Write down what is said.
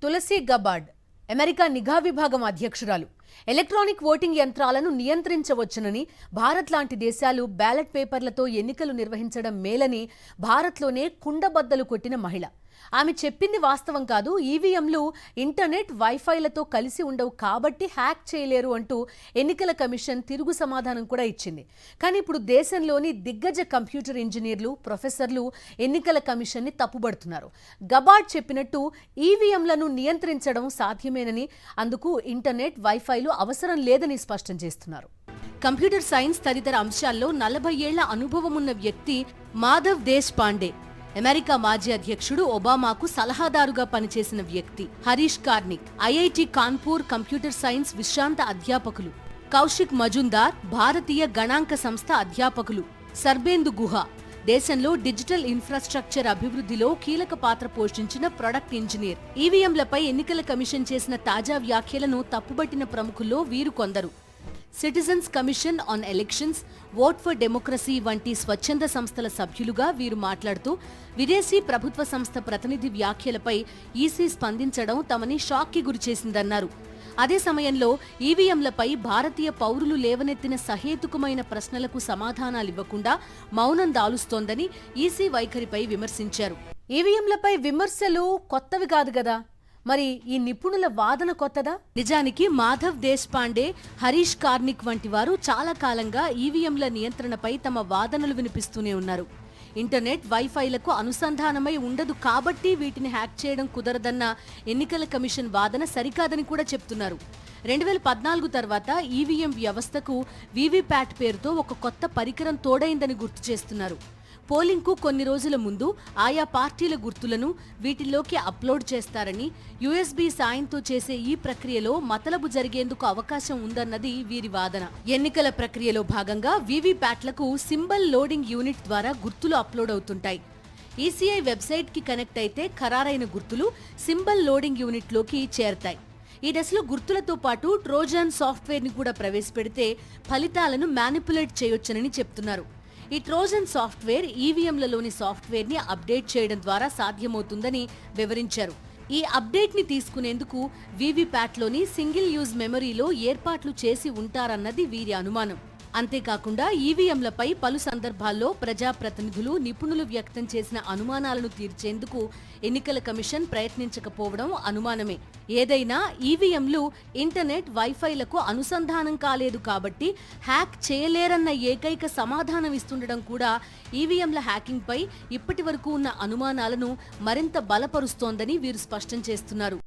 Tulsi Gabbard America నిఘా విభాగం అధ్యక్షురాలు. ఎలక్ట్రానిక్ ఓటింగ్ యంత్రాలను నియంత్రించవచ్చునని, భారత్ లాంటి దేశాలు బ్యాలెట్ పేపర్లతో ఎన్నికలు నిర్వహించడం మేలని భారత్లోనే కుండబద్దలు కొట్టిన మహిళ. ఆమె చెప్పింది వాస్తవం కాదు, ఈవీఎంలు ఇంటర్నెట్ వైఫైలతో కలిసి ఉండవు కాబట్టి హ్యాక్ చేయలేరు అంటూ ఎన్నికల కమిషన్ తిరుగు సమాధానం కూడా ఇచ్చింది. కానీ ఇప్పుడు దేశంలోని దిగ్గజ కంప్యూటర్ ఇంజనీర్లు, ప్రొఫెసర్లు ఎన్నికల కమిషన్ని తప్పుబడుతున్నారు. గబార్డ్ చెప్పినట్టు ఈవీఎంలను నియంత్రించడం సాధ్యమేనని, అందుకు ఇంటర్నెట్ వైఫైలు అవసరం లేదని స్పష్టం చేస్తున్నారు. కంప్యూటర్ సైన్స్ తదితర అంశాల్లో 40 ఏళ్ల అనుభవమున్న వ్యక్తి మాధవ్ దేశ్ పాండే. అమెరికా మాజీ అధ్యక్షుడు ఒబామాకు సలహాదారుగా పనిచేసిన వ్యక్తి. Harish Karnik IIT Kanpur computer science విశ్రాంత అధ్యాపకులు. కౌశిక్ మజుందార్ భారతీయ గణాంక సంస్థ అధ్యాపకులు. సర్బేందు గుహ దేశంలో డిజిటల్ ఇన్ఫ్రాస్ట్రక్చర్ అభివృద్ధిలో కీలక పాత్ర పోషించిన ప్రొడక్ట్ ఇంజనీర్. ఈవీఎంలపై ఎన్నికల కమిషన్ చేసిన తాజా వ్యాఖ్యలను తప్పుబట్టిన ప్రముఖుల్లో వీరు కొందరు. Citizens commission on elections, vote for democracy వంటి స్వచ్ఛంద సంస్థల సభ్యులుగా వీరు మాట్లాడుతూ, విదేశీ ప్రభుత్వ సంస్థ ప్రతినిధి వ్యాఖ్యలపై ఈసీ స్పందించడం తమని షాక్కి గురిచేసిందన్నారు. అదే సమయంలో ఈవీఎంలపై భారతీయ పౌరులు లేవనెత్తిన సహేతుకమైన ప్రశ్నలకు సమాధానాలివ్వకుండా మౌనం దాలుస్తోందని ఈసీ వైఖరిపై విమర్శించారు. ఈవీఎంలపై విమర్శలు కొత్తవి కాదు కదా, మరి ఈ నిపుణుల వాదన కొత్తదా? నిజానికి మాధవ్ దేశ్ పాండే, హరీష్ కార్నిక్ వంటి వారు చాలా కాలంగా ఈవీఎంల నియంత్రణపై తమ వాదనలు వినిపిస్తూనే ఉన్నారు. ఇంటర్నెట్ వైఫైలకు అనుసంధానమై ఉండదు కాబట్టి వీటిని హ్యాక్ చేయడం కుదరదన్న ఎన్నికల కమిషన్ వాదన సరికాదని కూడా చెప్తున్నారు. 2014 తర్వాత ఈవీఎం వ్యవస్థకు వీవీప్యాట్ పేరుతో ఒక కొత్త పరికరం తోడైందని గుర్తు చేస్తున్నారు. పోలింగ్కు కొన్ని రోజుల ముందు ఆయా పార్టీల గుర్తులను వీటిల్లోకి అప్లోడ్ చేస్తారని, యూఎస్బీ సాయంతో చేసే ఈ ప్రక్రియలో మతలబు జరిగేందుకు అవకాశం ఉందన్నది వీరి వాదన. ఎన్నికల ప్రక్రియలో భాగంగా వీవీప్యాట్లకు సింబల్ లోడింగ్ యూనిట్ ద్వారా గుర్తులు అప్లోడ్ అవుతుంటాయి. ఈసీఐ వెబ్సైట్ కి కనెక్ట్ అయితే ఖరారైన గుర్తులు సింబల్ లోడింగ్ యూనిట్లోకి చేరతాయి. ఈ దశలో గుర్తులతో పాటు ట్రోజన్ సాఫ్ట్వేర్ ని కూడా ప్రవేశపెడితే ఫలితాలను మ్యానిపులేట్ చేయొచ్చని చెప్తున్నారు. ఈ ట్రోజన్ సాఫ్ట్వేర్ ఈవీఎంలలోని సాఫ్ట్వేర్ ని అప్డేట్ చేయడం ద్వారా సాధ్యమవుతుందని వివరించారు. ఈ అప్డేట్ ని తీసుకునేందుకు వీవీప్యాట్లోని సింగిల్ యూజ్ మెమరీలో ఏర్పాట్లు చేసి ఉంటారన్నది వీరి అనుమానం. అంతేకాకుండా ఈవీఎంలపై పలు సందర్భాల్లో ప్రజాప్రతినిధులు, నిపుణులు వ్యక్తం చేసిన అనుమానాలను తీర్చేందుకు ఎన్నికల కమిషన్ ప్రయత్నించకపోవడం అనుమానమే. ఏదైనా ఈవీఎంలు ఇంటర్నెట్ వైఫైలకు అనుసంధానం కాలేదు కాబట్టి హ్యాక్ చేయలేరన్న ఏకైక సమాధానం ఇస్తుండడం కూడా ఈవీఎంల హ్యాకింగ్పై ఇప్పటి వరకు ఉన్న అనుమానాలను మరింత బలపరుస్తోందని వీరు స్పష్టం చేస్తున్నారు.